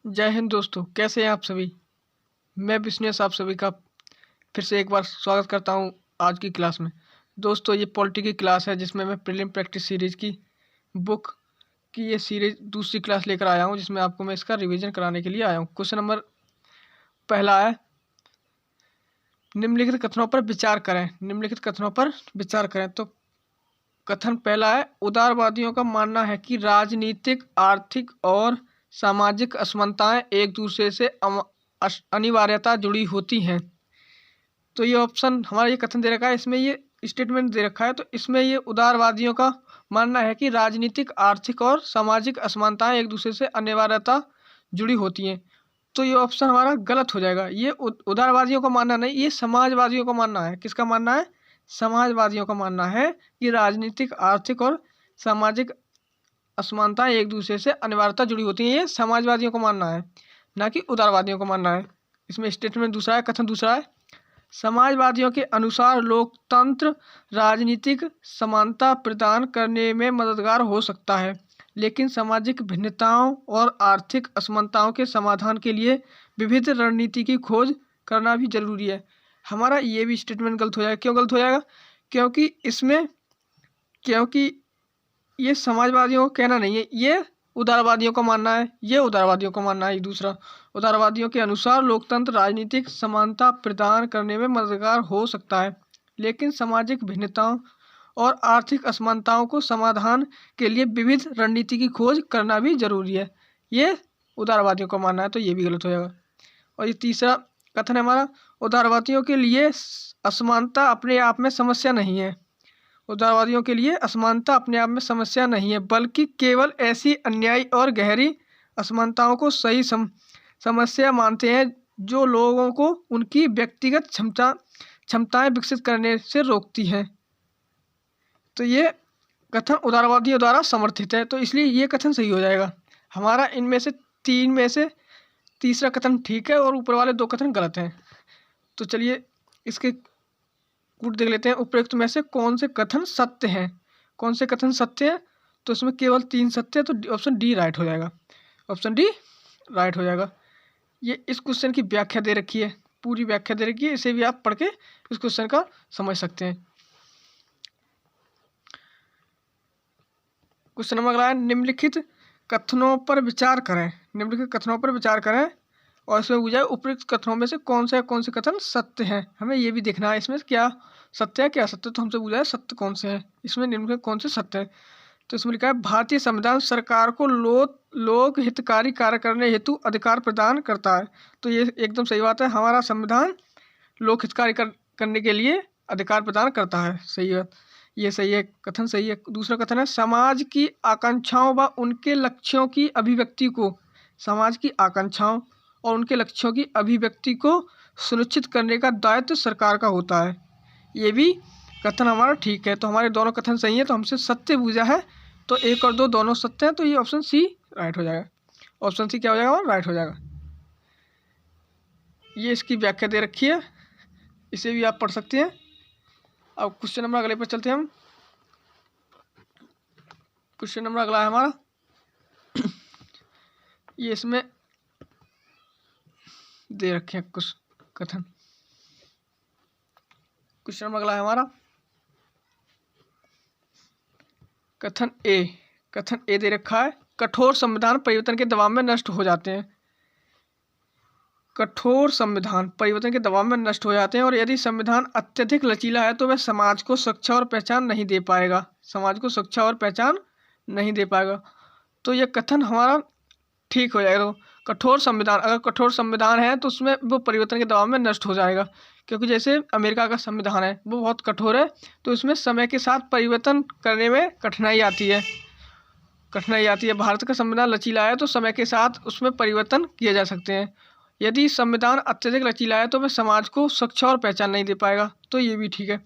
जय हिंद दोस्तों, कैसे हैं आप सभी। मैं विष्णु आप सभी का फिर से एक बार स्वागत करता हूं आज की क्लास में। दोस्तों, ये पॉलिटी की क्लास है जिसमें मैं प्रीलिम प्रैक्टिस सीरीज की बुक की ये सीरीज दूसरी क्लास लेकर आया हूं, जिसमें आपको मैं इसका रिवीजन कराने के लिए आया हूं। क्वेश्चन नंबर पहला है, निम्नलिखित कथनों पर विचार करें। निम्नलिखित कथनों पर विचार करें। तो कथन पहला है, उदारवादियों का मानना है कि राजनीतिक, आर्थिक और सामाजिक असमानताएं एक दूसरे से अनिवार्यता जुड़ी होती हैं। तो ये ऑप्शन हमारा ये कथन दे रखा है, इसमें ये स्टेटमेंट दे रखा है। तो इसमें ये उदारवादियों का मानना है कि राजनीतिक, आर्थिक और सामाजिक असमानताएं एक दूसरे से अनिवार्यता जुड़ी होती हैं। तो ये ऑप्शन हमारा गलत हो जाएगा। ये उदारवादियों का मानना नहीं, ये समाजवादियों का मानना है। किसका मानना है? समाजवादियों का मानना है कि राजनीतिक, आर्थिक और सामाजिक असमानताएं एक दूसरे से अनिवार्यता जुड़ी होती हैं। ये समाजवादियों का मानना है, ना कि उदारवादियों का मानना है। इसमें स्टेटमेंट दूसरा है, कथन दूसरा है, समाजवादियों के अनुसार लोकतंत्र राजनीतिक समानता प्रदान करने में मददगार हो सकता है, लेकिन सामाजिक भिन्नताओं और आर्थिक असमानताओं के समाधान के लिए विविध रणनीति की खोज करना भी जरूरी है। हमारा ये भी स्टेटमेंट गलत हो जाएगा। क्यों गलत हो जाएगा? क्योंकि ये समाजवादियों का कहना नहीं है, ये उदारवादियों का मानना है। ये उदारवादियों का मानना है। दूसरा, उदारवादियों के अनुसार लोकतंत्र राजनीतिक समानता प्रदान करने में मददगार हो सकता है, लेकिन सामाजिक भिन्नताओं और आर्थिक असमानताओं को समाधान के लिए विविध रणनीति की खोज करना भी जरूरी है। ये उदारवादियों का मानना है, तो ये भी गलत हो जाएगा। और ये तीसरा कथन है हमारा, उदारवादियों के लिए असमानता अपने आप में समस्या नहीं है। उदारवादियों के लिए असमानता अपने आप में समस्या नहीं है, बल्कि केवल ऐसी अन्यायी और गहरी असमानताओं को सही समस्या मानते हैं जो लोगों को उनकी व्यक्तिगत क्षमताएं विकसित करने से रोकती हैं। तो ये कथन उदारवादियों द्वारा समर्थित है, तो इसलिए ये कथन सही हो जाएगा हमारा। इनमें से तीन में से तीसरा कथन ठीक है और ऊपर वाले दो कथन गलत हैं। तो चलिए इसके गुट देख लेते हैं। उपयुक्त में से कौन से कथन सत्य हैं? कौन से कथन सत्य हैं? तो इसमें केवल 3 सत्य है, तो ऑप्शन डी राइट हो जाएगा। ऑप्शन डी राइट हो जाएगा। ये इस क्वेश्चन की व्याख्या दे रखी है, पूरी व्याख्या दे रखी है, इसे भी आप पढ़ के इस क्वेश्चन का समझ सकते हैं। क्वेश्चन नंबर अगला है, निम्नलिखित कथनों पर विचार करें। निम्नलिखित कथनों पर विचार करें और इसमें पूछा है उपयुक्त कथनों में से कौन से कथन सत्य हैं। हमें ये भी देखना है इसमें क्या सत्य है क्या असत्य। तो हमसे पूछा है सत्य कौन से हैं, इसमें निम्नलिखित कौन से सत्य है। तो इसमें लिखा है, भारतीय संविधान सरकार को लोक हितकारी कार्य करने हेतु अधिकार प्रदान करता है। तो ये एकदम सही बात है, हमारा संविधान लोक हितकारी करने के लिए अधिकार प्रदान करता है। सही है, ये सही है, कथन सही है। दूसरा कथन है, समाज की आकांक्षाओं व उनके लक्ष्यों की अभिव्यक्ति को, समाज की आकांक्षाओं और उनके लक्ष्यों की अभिव्यक्ति को सुनिश्चित करने का दायित्व सरकार का होता है। ये भी कथन हमारा ठीक है। तो हमारे दोनों कथन सही है, तो हमसे सत्य पूछा है, तो 1 और 2 दोनों सत्य हैं, तो ये ऑप्शन सी राइट हो जाएगा। ऑप्शन सी क्या हो जाएगा? राइट हो जाएगा। ये इसकी व्याख्या दे रखी है, इसे भी आप पढ़ सकते हैं। अब क्वेश्चन नंबर अगले पर चलते हैं हम। क्वेश्चन नंबर अगला है हमारा ये इसमें दे रखे हैं कुछ कथन। क्वेश्चन नंबर अगला है हमारा कथन ए दे रखा है, कठोर संविधान परिवर्तन के दबाव में नष्ट हो जाते हैं। कठोर संविधान परिवर्तन के दबाव में नष्ट हो जाते हैं, और यदि संविधान अत्यधिक लचीला है तो वह समाज को सुरक्षा और पहचान नहीं दे पाएगा। समाज को सुरक्षा और पहचान नहीं दे पाएगा। तो यह कथन हमारा ठीक हो जाएगा। तो कठोर संविधान, अगर कठोर संविधान है तो उसमें वो परिवर्तन के दबाव में नष्ट हो जाएगा, क्योंकि जैसे अमेरिका का संविधान है वो बहुत कठोर है, तो इसमें समय के साथ परिवर्तन करने में कठिनाई आती है। भारत का संविधान लचीला है तो समय के साथ उसमें परिवर्तन किए जा सकते हैं। यदि संविधान अत्यधिक लचीला है तो वह समाज को सुरक्षा और पहचान नहीं दे पाएगा। तो ये भी ठीक है।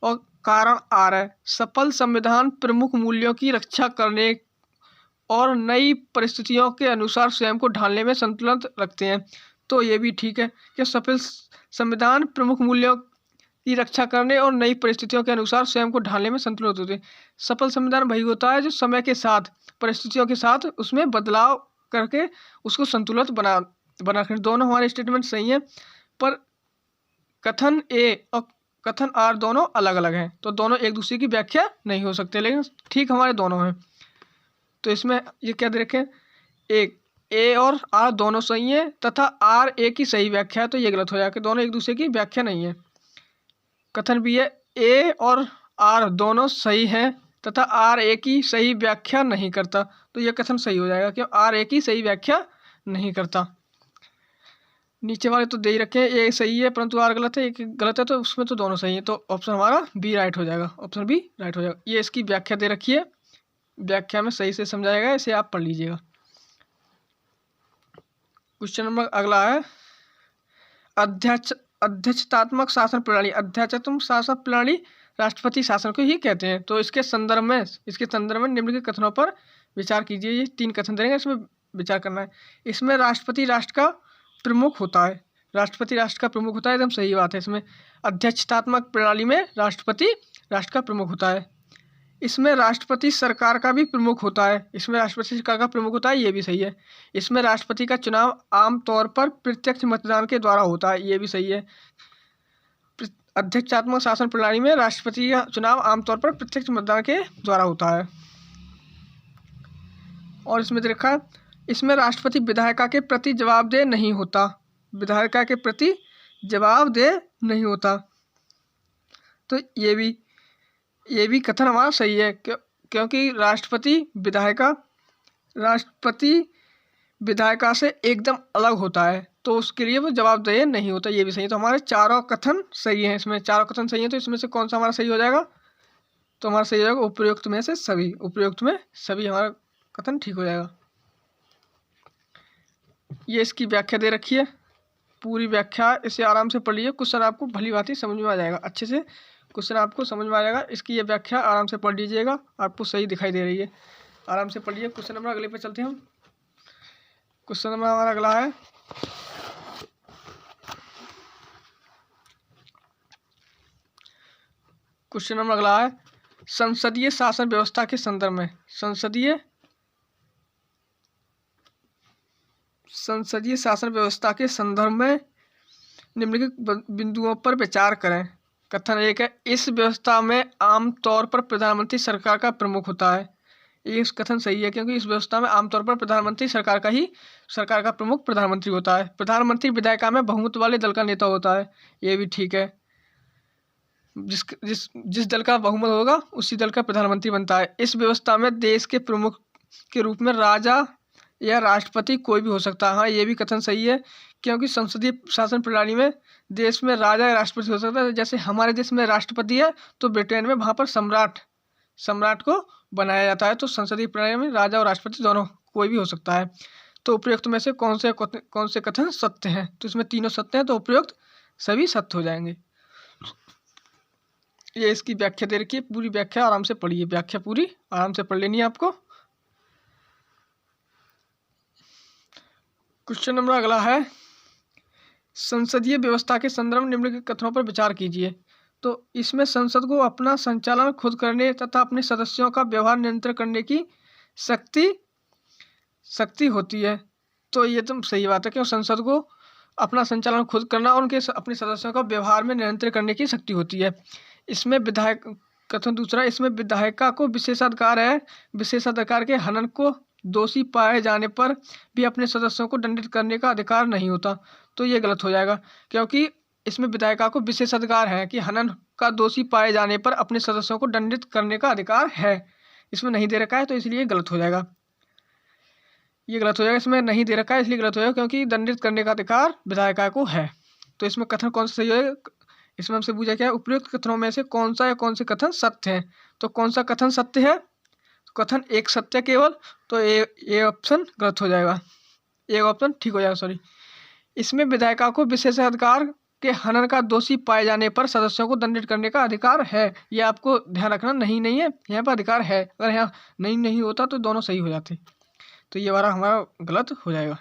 और कारण आ रहा है, सफल संविधान प्रमुख मूल्यों की रक्षा करने और नई परिस्थितियों के अनुसार स्वयं को ढालने में संतुलन रखते हैं। तो ये भी ठीक है कि सफल संविधान प्रमुख मूल्यों की रक्षा करने और नई परिस्थितियों के अनुसार स्वयं को ढालने में संतुलित होते हैं। सफल संविधान वही होता है जो समय के साथ, परिस्थितियों के साथ उसमें बदलाव करके उसको संतुलित बना रखें। दोनों हमारे स्टेटमेंट सही हैं, पर कथन ए और कथन आर दोनों अलग अलग हैं, तो दोनों एक दूसरे की व्याख्या नहीं हो सकते, लेकिन ठीक हमारे दोनों हैं। तो इसमें ये क्या दे रखें, एक ए और आर दोनों सही हैं तथा आर ए की सही व्याख्या है, तो ये गलत हो जाएगा कि दोनों एक दूसरे की व्याख्या नहीं है। कथन बी है ए और आर दोनों सही हैं तथा आर ए की सही व्याख्या नहीं करता, तो यह कथन सही हो जाएगा कि आर ए की सही व्याख्या नहीं करता। नीचे वाले तो दे ही रखे हैं, ए सही है परंतु आर गलत है, एक गलत है, तो उसमें तो दोनों सही है, तो ऑप्शन हमारा बी राइट हो जाएगा, ऑप्शन बी राइट हो जाएगा। ये इसकी व्याख्या दे रखी है, व्याख्या में सही से समझाएगा, इसे आप पढ़ लीजिएगा। क्वेश्चन नंबर अगला है अध्यक्षतात्मक शासन प्रणाली। अध्यक्षतात्मक शासन प्रणाली राष्ट्रपति शासन को ही कहते हैं। तो इसके संदर्भ में निम्नलिखित कथनों पर विचार कीजिए। ये 3 कथन देंगे, इसमें विचार करना है। इसमें राष्ट्रपति राष्ट्र का प्रमुख होता है, राष्ट्रपति राष्ट्र का प्रमुख होता है, एकदम सही बात है। इसमें अध्यक्षतात्मक प्रणाली में राष्ट्रपति राष्ट्र का प्रमुख होता है। इसमें राष्ट्रपति सरकार का भी प्रमुख होता है, इसमें राष्ट्रपति सरकार का प्रमुख होता है, ये भी सही है। इसमें राष्ट्रपति का चुनाव आमतौर पर प्रत्यक्ष मतदान के द्वारा होता है, ये भी सही है। अध्यक्षात्मक शासन प्रणाली में राष्ट्रपति का चुनाव आमतौर पर प्रत्यक्ष मतदान के द्वारा होता है। और इसमें देखा, इसमें राष्ट्रपति विधायिका के प्रति जवाबदेह नहीं होता, विधायिका के प्रति जवाबदेह नहीं होता, तो ये भी कथन हमारा सही है, क्योंकि राष्ट्रपति विधायिका से एकदम अलग होता है, तो उसके लिए वो जवाबदेह नहीं होता, ये भी सही है। तो हमारे चारों कथन सही हैं, इसमें चारों कथन सही हैं, तो इसमें से कौन सा हमारा सही हो जाएगा, तो हमारा सही हो जाएगा उपयुक्त में से सभी, उपयुक्त में सभी हमारा कथन ठीक हो जाएगा। ये इसकी व्याख्या दे रखी है, पूरी व्याख्या, इसे आराम से पढ़ लीजिए, क्वेश्चन आपको भली भांति समझ में आ जाएगा, अच्छे से क्वेश्चन आपको समझ में आ जाएगा। इसकी ये व्याख्या आराम से पढ़ लीजिएगा, आपको सही दिखाई दे रही है, आराम से पढ़ लीजिए। क्वेश्चन नंबर अगले पे चलते हैं हम। क्वेश्चन नंबर हमारा अगला है क्वेश्चन नंबर अगला है संसदीय शासन व्यवस्था के संदर्भ में, संसदीय शासन व्यवस्था के संदर्भ में निम्नलिखित बिंदुओं पर विचार करें। कथन 1 है, इस व्यवस्था में आमतौर पर प्रधानमंत्री सरकार का प्रमुख होता है। ये कथन सही है, क्योंकि इस व्यवस्था में आमतौर पर प्रधानमंत्री सरकार का प्रमुख प्रधानमंत्री होता है। प्रधानमंत्री विधायिका में बहुमत वाले दल का नेता होता है, ये भी ठीक है। जिस दल का बहुमत होगा उसी दल का प्रधानमंत्री बनता है। इस व्यवस्था में देश के प्रमुख के रूप में राजा या राष्ट्रपति कोई भी हो सकता है। हाँ, ये भी कथन सही है, क्योंकि संसदीय शासन प्रणाली में देश में राजा या राष्ट्रपति हो सकता है। जैसे हमारे देश में राष्ट्रपति है, तो ब्रिटेन में वहाँ पर सम्राट को बनाया जाता है। तो संसदीय प्रणाली में राजा और राष्ट्रपति दोनों कोई भी हो सकता है। तो उपयुक्त में से कौन से कथन सत्य हैं, तो इसमें तीनों सत्य हैं, तो उपयुक्त सभी सत्य हो जाएंगे। ये इसकी व्याख्या दे रखी है, पूरी व्याख्या आराम से पढ़िए, व्याख्या पूरी आराम से पढ़ लेनी है आपको। क्वेश्चन नंबर अगला है संसदीय व्यवस्था के संदर्भ में निम्नलिखित कथनों पर विचार कीजिए। तो इसमें संसद को अपना संचालन खुद करने तथा अपने सदस्यों का व्यवहार नियंत्रण करने की शक्ति होती है। तो ये तो सही बात है, क्योंकि संसद को अपना संचालन खुद करना और उनके अपने सदस्यों का व्यवहार में नियंत्रण करने की शक्ति होती है। इसमें विधायक कथन दूसरा, इसमें विधायिका को विशेषाधिकार है, विशेषाधिकार के हनन को दोषी पाए जाने पर भी अपने सदस्यों को दंडित करने का अधिकार नहीं होता। तो ये गलत हो जाएगा, क्योंकि इसमें विधायिका को विशेषाधिकार है कि हनन का दोषी पाए जाने पर अपने सदस्यों को दंडित करने का अधिकार है, इसमें नहीं दे रखा है, तो इसलिए गलत हो जाएगा, ये गलत हो जाएगा। इसमें नहीं दे रखा है इसलिए गलत हो जाएगा, क्योंकि दंडित करने का अधिकार विधायिका को है। तो इसमें कथन कौन सा सही है, इसमें हमसे पूछा क्या है, उपयुक्त कथनों में से कौन सा या कौन से कथन सत्य हैं। तो कौन सा कथन सत्य है, कथन 1 सत्य केवल, तो ये ऑप्शन गलत हो जाएगा, एक ऑप्शन ठीक हो जाएगा, सॉरी। इसमें विधायिका को विशेषाधिकार के हनन का दोषी पाए जाने पर सदस्यों को दंडित करने का अधिकार है, ये आपको ध्यान रखना, नहीं है, यहाँ पर अधिकार है, अगर यहाँ नहीं होता तो दोनों सही हो जाते, तो ये वाला हमारा गलत हो जाएगा।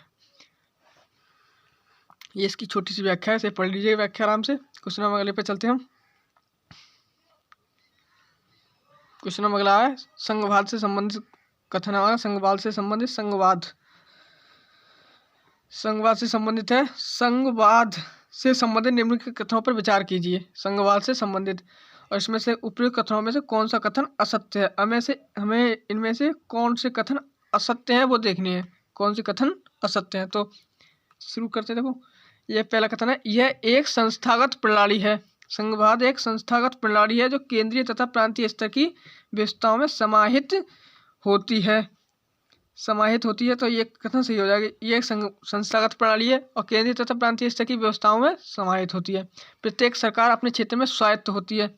ये इसकी छोटी सी व्याख्या है, इसे पढ़ लीजिए व्याख्या आराम से। क्वेश्चन नंबर अगले पे चलते हैं हम। क्वेश्चन नंबर अगला है संघवाद से संबंधित कथन हमारा, संघवाद से संबंधित संघवाद। संघवाद से संबंधित है। संघवाद से संबंधित निम्नलिखित कथनों पर विचार कीजिए। संघवाद से संबंधित, और इसमें से उपयुक्त कथनों में से कौन सा कथन असत्य है। हमें इनमें से कौन से कथन असत्य हैं वो देखनी है, कौन से कथन असत्य हैं। तो शुरू करते हैं। देखो, यह पहला कथन है, यह एक संस्थागत प्रणाली है। संघवाद एक संस्थागत प्रणाली है जो केंद्रीय तथा प्रांतीय स्तर की व्यवस्थाओं में समाहित होती है। तो ये कथन सही हो जाएगा। ये एक संस्थागत प्रणाली है और केंद्रीय तथा प्रांतीय स्तर की व्यवस्थाओं में समाहित होती है। प्रत्येक सरकार अपने क्षेत्र में स्वायत्त होती है।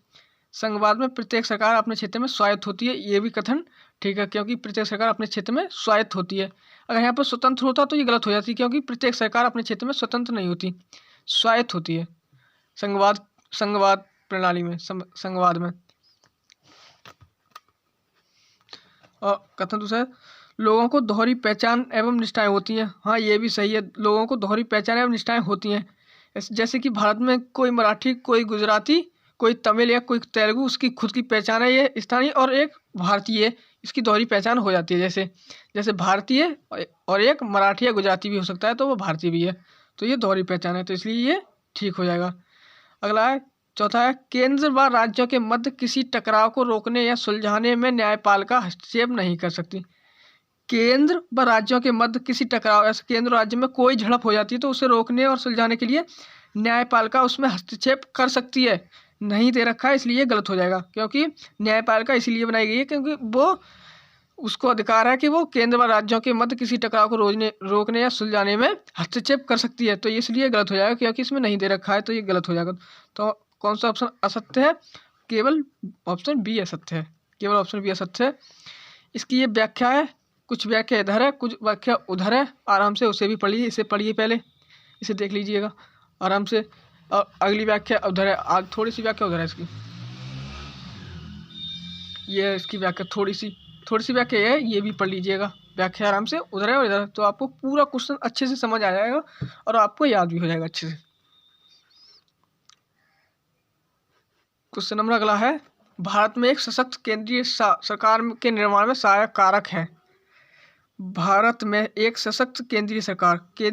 संघवाद में प्रत्येक सरकार अपने क्षेत्र में स्वायत्त होती है, ये भी कथन ठीक है, क्योंकि प्रत्येक सरकार अपने क्षेत्र में स्वायत्त होती है। अगर यहाँ पर स्वतंत्र होता तो ये गलत हो जाती, क्योंकि प्रत्येक सरकार अपने क्षेत्र में स्वतंत्र नहीं होती, स्वायत्त होती है संघवाद प्रणाली में, संघवाद में। और कथन दूसरा, लोगों को दोहरी पहचान एवं निष्ठाएं होती हैं। हाँ, ये भी सही है, लोगों को दोहरी पहचान एवं निष्ठाएं होती हैं। जैसे कि भारत में कोई मराठी, कोई गुजराती, कोई तमिल या कोई तेलुगु, उसकी खुद की पहचान है, ये स्थानीय, और एक भारतीय, इसकी दोहरी पहचान हो जाती है। जैसे भारतीय और एक मराठी या गुजराती भी हो सकता है, तो वो भारतीय भी है, तो ये दोहरी पहचान है, तो इसलिए ये ठीक हो जाएगा। अगला है चौथा है, केंद्र व राज्यों के मध्य किसी टकराव को रोकने या सुलझाने में न्यायपालिका हस्तक्षेप नहीं कर सकती। केंद्र व राज्यों के मध्य किसी टकराव, ऐसे केंद्र राज्य में कोई झड़प हो जाती है तो उसे रोकने और सुलझाने के लिए न्यायपालिका उसमें हस्तक्षेप कर सकती है। नहीं दे रखा है, इसलिए गलत हो जाएगा, क्योंकि न्यायपालिका इसीलिए बनाई गई है क्योंकि वो उसको अधिकार है कि वो केंद्र व राज्यों के मध्य किसी टकराव को रोकने या सुलझाने में हस्तक्षेप कर सकती है, तो इसलिए गलत हो जाएगा, क्योंकि इसमें नहीं दे रखा है, तो ये गलत हो जाएगा। तो कौन सा ऑप्शन असत्य है? केवल ऑप्शन बी असत्य है, केवल ऑप्शन बी असत्य है। इसकी ये व्याख्या है, कुछ व्याख्या इधर है, कुछ व्याख्या उधर है, आराम से उसे भी पढ़िए, इसे पढ़िए, पहले इसे देख लीजिएगा आराम से, और अगली व्याख्या उधर है, आज थोड़ी सी व्याख्या उधर है इसकी, ये इसकी व्याख्या थोड़ी सी व्याख्या है, ये भी पढ़ लीजिएगा, व्याख्या आराम से उधर है और इधर है, तो आपको पूरा क्वेश्चन अच्छे से समझ आ जाएगा और आपको याद भी हो जाएगा अच्छे से। क्वेश्चन नंबर अगला है, भारत में एक सशक्त केंद्रीय सरकार के निर्माण में सहायक कारक है। भारत में एक सशक्त केंद्रीय सरकार के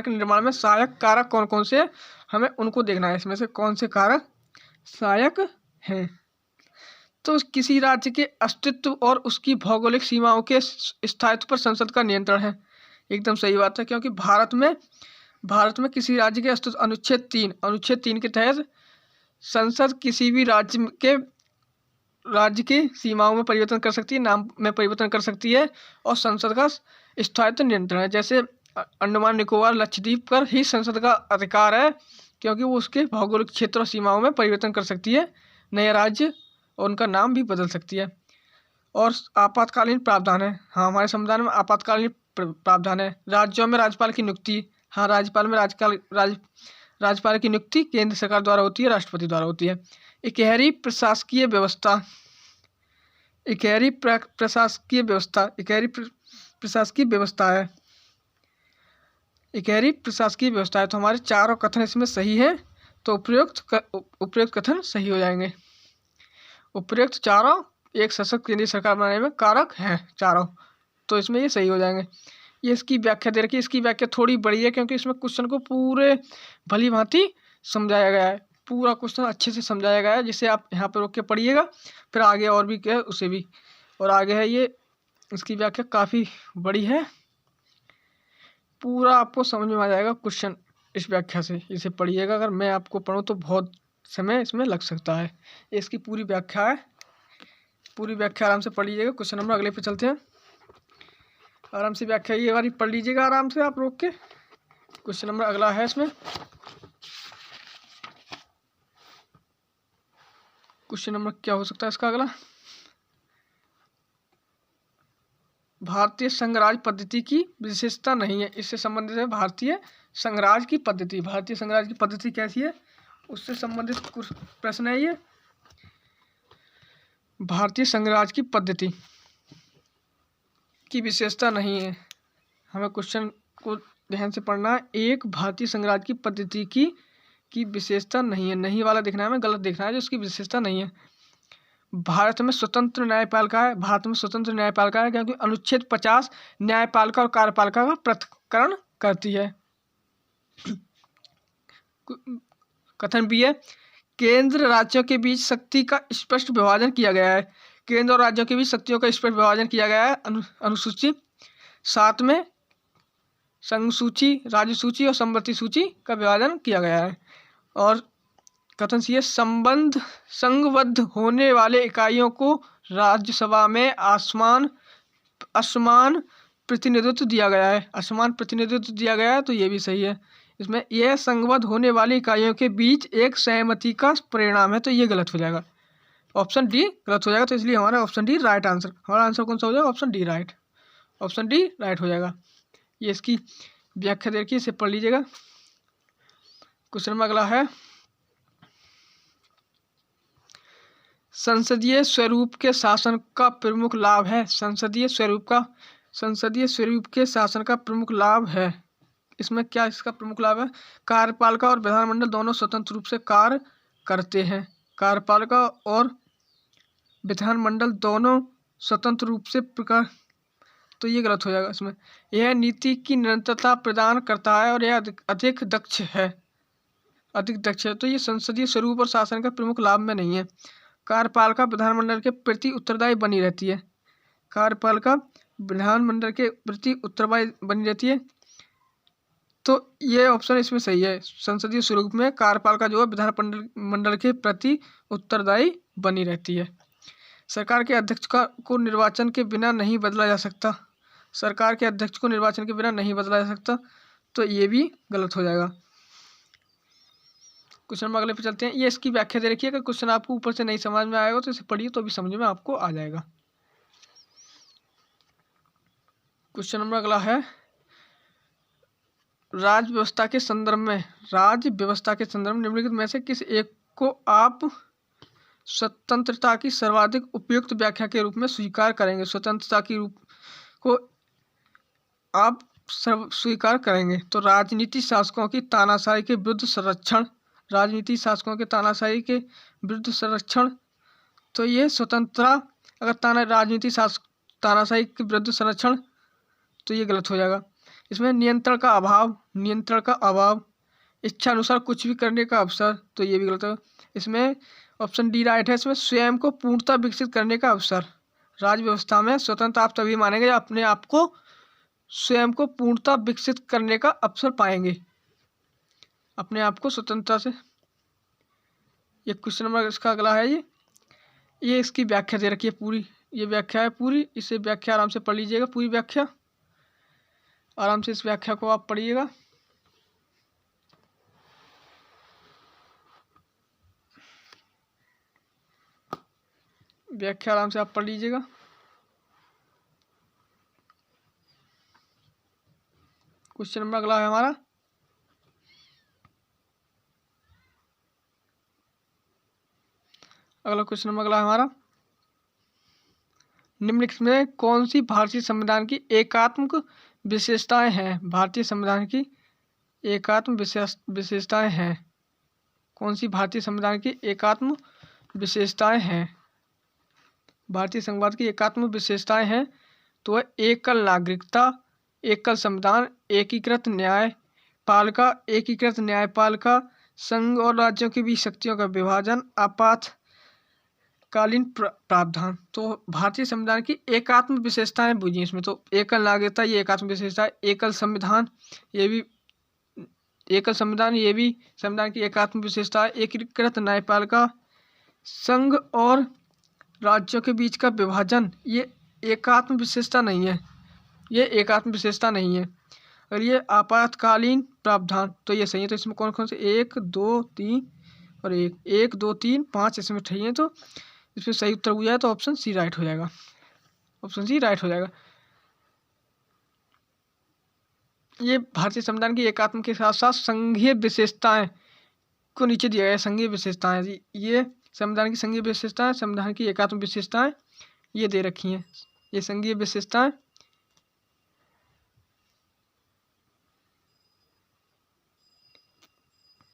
निर्माण में सहायक कारक कौन कौन से हैं, हमें उनको देखना है। इसमें से कौन से कारक सहायक हैं? तो किसी राज्य के अस्तित्व और उसकी भौगोलिक सीमाओं के स्थायित्व पर संसद का नियंत्रण है। एकदम सही बात है, क्योंकि भारत में किसी राज्य के अस्तित्व, अनुच्छेद 3 के तहत संसद किसी भी राज्य की सीमाओं में परिवर्तन कर सकती है, नाम में परिवर्तन कर सकती है, और संसद का स्थायित्व नियंत्रण है। जैसे अंडमान निकोबार लक्षद्वीप पर ही संसद का अधिकार है, क्योंकि वो उसके भौगोलिक क्षेत्र और सीमाओं में परिवर्तन कर सकती है, नया राज्य, और उनका नाम भी बदल सकती है। और आपातकालीन प्रावधान है, हाँ, हमारे संविधान में आपातकालीन प्रावधान है। राज्यों में राज्यपाल की नियुक्ति, हाँ, राज्यपाल की नियुक्ति केंद्र सरकार द्वारा होती है, राष्ट्रपति द्वारा होती है। इकहरी प्रशासकीय व्यवस्था है। तो हमारे चारों कथन इसमें सही है, तो उपयुक्त कथन सही हो जाएंगे। उपयुक्त चारों एक सशक्त केंद्रीय सरकार बनाने में कारक हैं चारों, तो इसमें ये सही हो जाएंगे। ये इसकी व्याख्या दे रखी है, इसकी व्याख्या थोड़ी बड़ी है, क्योंकि इसमें क्वेश्चन को पूरे भली भांति समझाया गया है, पूरा क्वेश्चन अच्छे से समझाया गया है, जिसे आप यहाँ पर रोक के पढ़िएगा, फिर आगे और भी क्या उसे भी, और आगे है ये, इसकी व्याख्या काफ़ी बड़ी है, पूरा आपको समझ में आ जाएगा क्वेश्चन इस व्याख्या से, इसे पढ़िएगा। अगर मैं आपको पढ़ूँ तो बहुत समय इसमें लग सकता है। इसकी पूरी व्याख्या है, पूरी व्याख्या आराम से पढ़ लीजिएगा। क्वेश्चन नंबर अगले पे चलते हैं, आराम से व्याख्या ये वाली पढ़ लीजिएगा आराम से आप रोक के। क्वेश्चन नंबर अगला है, इसमें क्वेश्चन नंबर क्या हो सकता है इसका अगला, भारतीय संघराज्य पद्धति की विशेषता नहीं है, इससे संबंधित है भारतीय संघराज्य की पद्धति। भारतीय संघराज्य की पद्धति कैसी है, उससे संबंधित कुछ प्रश्न है ये। भारतीय संघराज्य की पद्धति की विशेषता नहीं है, हमें क्वेश्चन को ध्यान से पढ़ना है। एक, भारतीय संघराज्य की पद्धति की विशेषता नहीं है, नहीं वाला देखना है, हमें गलत देखना है, जो उसकी विशेषता नहीं है। भारत में स्वतंत्र न्यायपालिका है, क्योंकि अनुच्छेद 50 न्यायपालिका और कार्यपालिका का पृथक्करण करती है। कथन बी है, केंद्र राज्यों के बीच शक्ति का स्पष्ट विभाजन किया गया है। केंद्र और राज्यों के बीच शक्तियों का स्पष्ट विभाजन किया गया है। अनुसूची 7 में संघ सूची, राज्य सूची और संवर्ती सूची का विभाजन किया गया है। और कथन सी है, संघबद्ध होने वाले इकाइयों को राज्यसभा में असमान प्रतिनिधित्व दिया गया है। असमान प्रतिनिधित्व दिया गया है, तो ये भी सही है। इसमें यह संघबद्ध होने वाली इकाइयों के बीच एक सहमति का परिणाम है, तो ये गलत हो जाएगा। ऑप्शन डी गलत हो जाएगा, तो इसलिए हमारा ऑप्शन डी राइट आंसर। हमारा आंसर कौन सा हो जाएगा? Option D right. Option D right हो जाएगा। ये इसकी व्याख्या देखिए, इसे पढ़ लीजिएगा। क्वेश्चन में अगला है, संसदीय स्वरूप के शासन का प्रमुख लाभ है। संसदीय स्वरूप के शासन का प्रमुख लाभ है। इसमें क्या इसका प्रमुख लाभ है? कार्यपालिका और विधानमंडल दोनों स्वतंत्र रूप से कार्य करते हैं। कार्यपालिका और विधानमंडल दोनों स्वतंत्र रूप से प्रकार, तो ये गलत हो जाएगा। इसमें यह नीति की निरंतरता प्रदान करता है और यह अधिक दक्ष है। तो ये संसदीय स्वरूप और शासन का प्रमुख लाभ में नहीं है। कार्यपालिका विधानमंडल के प्रति उत्तरदायी बनी रहती है। कार्यपालिका विधानमंडल के प्रति उत्तरदायी बनी रहती है, तो ये ऑप्शन इसमें सही है। संसदीय स्वरूप में कार्यपालिका जो है विधानमंडल के प्रति उत्तरदायी बनी रहती है। सरकार के अध्यक्ष को निर्वाचन के बिना नहीं बदला जा सकता। सरकार के अध्यक्ष को निर्वाचन के बिना नहीं बदला जा सकता, तो ये भी गलत हो जाएगा। क्वेश्चन नंबर अगले पे चलते हैं। ये इसकी व्याख्या दे रखी है। अगर क्वेश्चन आपको ऊपर से नहीं समझ में आएगा तो इसे पढ़िए, तो भी समझ में आपको आ जाएगा। क्वेश्चन नंबर अगला है, राज्य व्यवस्था के संदर्भ में निम्नलिखित में से किस एक को आप स्वतंत्रता की सर्वाधिक उपयुक्त व्याख्या के रूप में स्वीकार करेंगे? स्वतंत्रता की रूप को आप स्वीकार करेंगे तो राजनीति शासकों की तानाशाही के विरुद्ध संरक्षण, तो ये स्वतंत्रता, अगर राजनीति तानाशाही के विरुद्ध संरक्षण, तो ये गलत हो जाएगा। इसमें नियंत्रण का अभाव, इच्छा अनुसार कुछ भी करने का अवसर, तो ये भी गलत है। इसमें ऑप्शन डी राइट है। इसमें स्वयं को पूर्णतः विकसित करने का अवसर। राज्य व्यवस्था में स्वतंत्र आप तभी मानेंगे अपने आप को स्वयं को पूर्णतः विकसित करने का अवसर पाएंगे, अपने आप को स्वतंत्रता से। ये क्वेश्चन नंबर इसका अगला है, ये इसकी व्याख्या दे रखी है पूरी, ये व्याख्या है पूरी। इसे व्याख्या आराम से पढ़ लीजिएगा, पूरी व्याख्या आराम से इस व्याख्या को आप पढ़िएगा। व्याख्या आराम से आप पढ़ लीजिएगा। क्वेश्चन नंबर अगला है हमारा, निम्नलिखित में कौन सी भारतीय संविधान की एकात्मक विशेषताएं हैं? भारतीय संविधान की एकात्म विशेषताएं हैं। कौन सी भारतीय संविधान की एकात्म विशेषताएं हैं? भारतीय संविधान की एकात्म विशेषताएं हैं तो वह एकल नागरिकता, एकल संविधान, एकीकृत न्यायपालिका, संघ और राज्यों के बीच शक्तियों का विभाजन, आपातकालीन प्रावधान। तो भारतीय संविधान की एकात्म विशेषताएं बुझी इसमें, तो एकल नागरिकता ये एकात्म विशेषता है, एकल संविधान ये भी संविधान की एकात्म विशेषता है, एकीकृत न्यायपालिका, संघ और राज्यों के बीच का विभाजन ये एकात्म विशेषता नहीं है, और ये आपातकालीन प्रावधान, तो ये सही है। तो इसमें कौन कौन से 1 2 3 और 1 2 3 5 इसमें सही है, तो इसमें सही उत्तर हो जाए तो ऑप्शन सी राइट हो जाएगा। ये भारतीय संविधान की एकात्म के साथ साथ संघीय विशेषताएं को नीचे दिया गया। संघीय विशेषताएं, ये संविधान की संघीय विशेषताएं, संविधान की एकात्म विशेषताएं ये दे रखी हैं। ये संघीय विशेषताएं